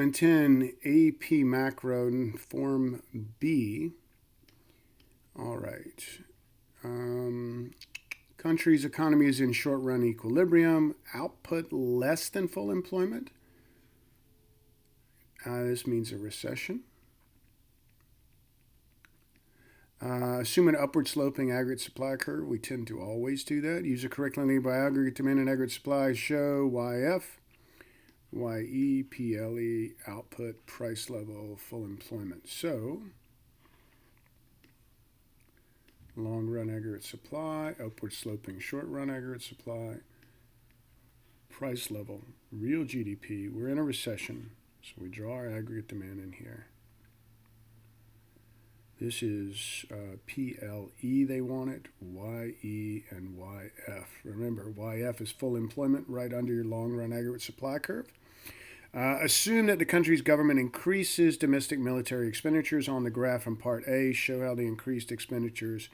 And 10 AP macro form B. All right. Country's economy is in short run equilibrium. Output less than full employment. This means a recession. Assume an upward sloping aggregate supply curve. We tend to always do that. Use a correctly by aggregate demand and aggregate supply. Show YF, YE, PLE, output, price level, full employment. So, long run aggregate supply, upward sloping short run aggregate supply, price level, real GDP. We're in a recession, so we draw our aggregate demand in here. This is PLE they wanted, YE, and YF. Remember, YF is full employment right under your long run aggregate supply curve. Assume that the country's government increases domestic military expenditures on the graph in Part A. Show how the increased expenditures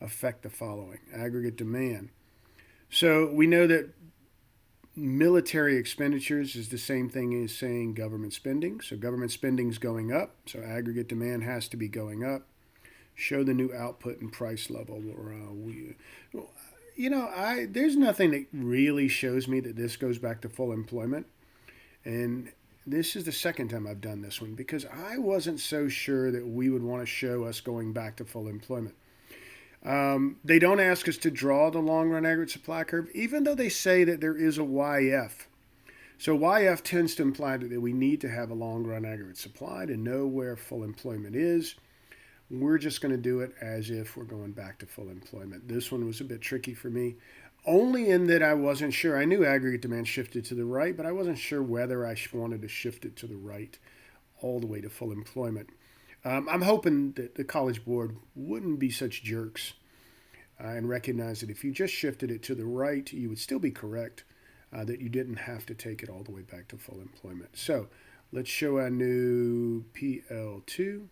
affect the following. Aggregate demand. So we know that military expenditures is the same thing as saying government spending. So government spending is going up. So aggregate demand has to be going up. Show the new output and price level. There's nothing that really shows me that this goes back to full employment. And this is the second time I've done this one because I wasn't so sure that we would want to show us going back to full employment. They don't ask us to draw the long-run aggregate supply curve, even though they say that there is a YF. So YF tends to imply that we need to have a long-run aggregate supply to know where full employment is. We're just going to do it as if we're going back to full employment. This one was a bit tricky for me, only in that I wasn't sure. I knew aggregate demand shifted to the right, but I wasn't sure whether I wanted to shift it to the right all the way to full employment. I'm hoping that the College Board wouldn't be such jerks and recognize that if you just shifted it to the right, you would still be correct, that you didn't have to take it all the way back to full employment. So let's show our new PL2.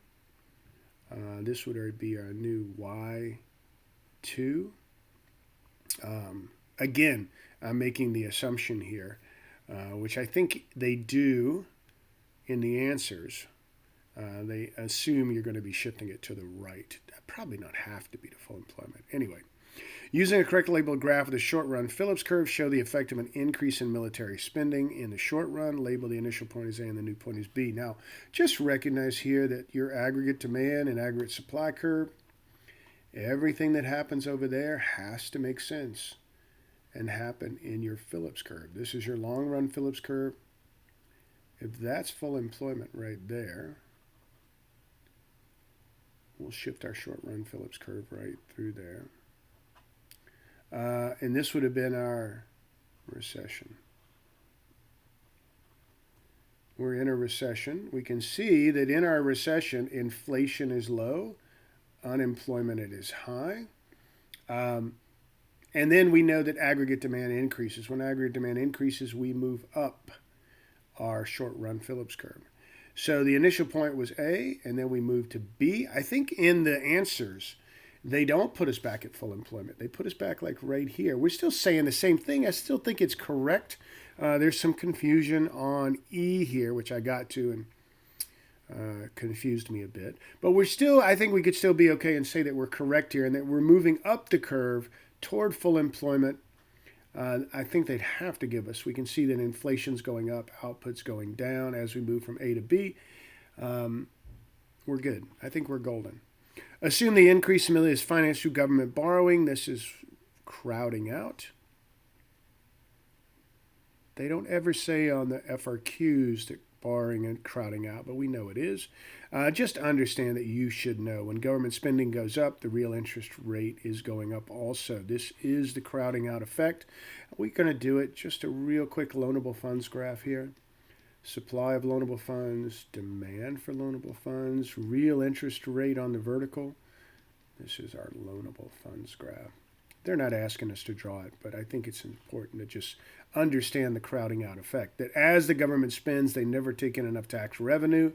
This would be our new Y2. Again, I'm making the assumption here, which I think they do in the answers. They assume you're going to be shifting it to the right. Probably not have to be to full employment. Anyway, using a correct labeled graph with a short run Phillips curve, show the effect of an increase in military spending in the short run. Label the initial point as A and the new point as B. Now, just recognize here that your aggregate demand and aggregate supply curve, everything that happens over there has to make sense and happen in your Phillips curve. This is your long run Phillips curve. If that's full employment right there, we'll shift our short-run Phillips curve right through there. And this would have been our recession. We're in a recession. We can see that in our recession, inflation is low, unemployment is high. And then we know that aggregate demand increases. When aggregate demand increases, we move up our short-run Phillips curve. So the initial point was A, and then we moved to B. I think in the answers, they don't put us back at full employment. They put us back like right here. We're still saying the same thing. I still think it's correct. There's some confusion on E here, which I got to and confused me a bit. But I think we could still be okay and say that we're correct here and that we're moving up the curve toward full employment. I think they'd have to give us. We can see that inflation's going up, output's going down as we move from A to B. We're good. I think we're golden. Assume the increase in is financed through government borrowing. This is crowding out. They don't ever say on the FRQs that borrowing and crowding out, but we know it is. Just understand that you should know when government spending goes up, the real interest rate is going up also. This is the crowding out effect. We're going to do it. Just a real quick loanable funds graph here. Supply of loanable funds, demand for loanable funds, real interest rate on the vertical. This is our loanable funds graph. They're not asking us to draw it, but I think it's important to just understand the crowding out effect. That as the government spends, they never take in enough tax revenue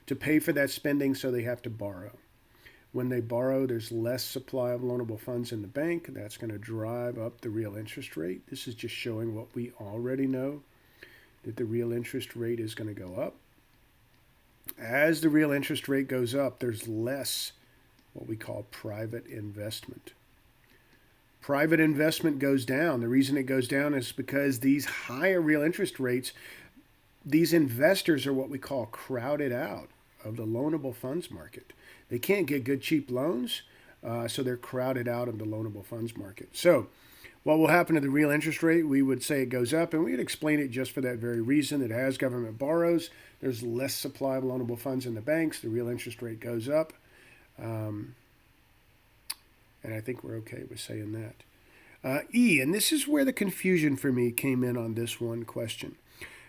to pay for that spending, so they have to borrow. When they borrow, there's less supply of loanable funds in the bank. That's going to drive up the real interest rate. This is just showing what we already know, that the real interest rate is going to go up. As the real interest rate goes up, there's less what we call private investment. Private investment goes down. The reason it goes down is because these higher real interest rates, these investors are what we call crowded out of the loanable funds market. They can't get good, cheap loans, so they're crowded out of the loanable funds market. So, what will happen to the real interest rate? We would say it goes up, and we would explain it just for that very reason that as government borrows, there's less supply of loanable funds in the banks. The real interest rate goes up. And I think we're okay with saying that. E, and this is where the confusion for me came in on this one question.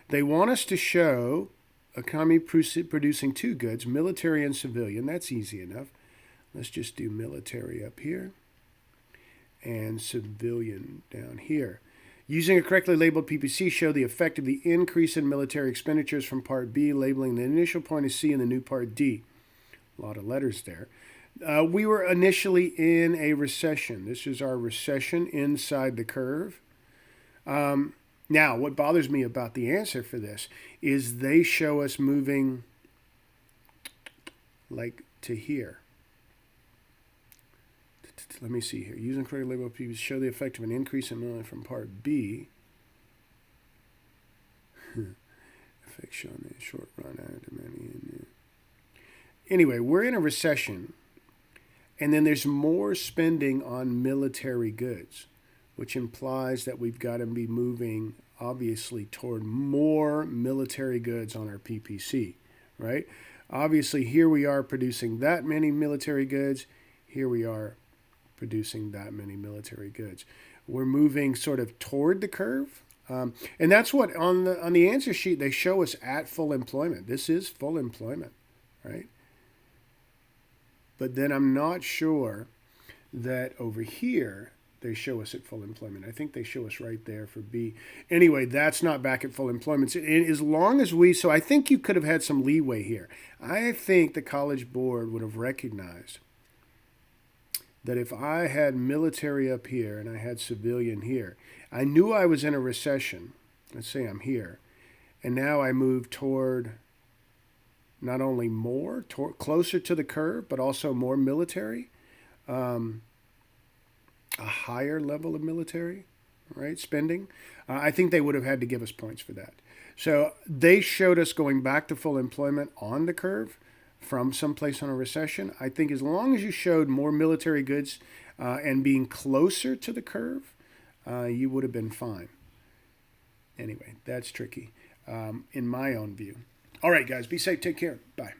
They want us to show economy producing two goods, military and civilian. That's easy enough. Let's just do military up here and civilian down here. Using a correctly labeled PPC, show the effect of the increase in military expenditures from Part B, labeling the initial point as C and the new Part D. A lot of letters there. We were initially in a recession. This is our recession inside the curve. Now, what bothers me about the answer for this is they show us moving like to here. Let me see here. Using correct label PPC, show the effect of an increase in military from Part B. Effect shown in short run. Anyway, we're in a recession, and then there's more spending on military goods, which implies that we've got to be moving, obviously, toward more military goods on our PPC, right? Obviously, here we are producing that many military goods. Here we are producing that many military goods. We're moving sort of toward the curve. And that's what, on the answer sheet, they show us at full employment. This is full employment, right? But then I'm not sure that over here they show us at full employment. I think they show us right there for B. Anyway, that's not back at full employment. So as long as so I think you could have had some leeway here. I think the College Board would have recognized that if I had military up here and I had civilian here, I knew I was in a recession. Let's say I'm here. And now I move toward not only more, closer to the curve, but also more military, a higher level of military, right, spending. I think they would have had to give us points for that. So they showed us going back to full employment on the curve from someplace on a recession. I think as long as you showed more military goods and being closer to the curve, you would have been fine. Anyway, that's tricky in my own view. All right, guys, be safe. Take care. Bye.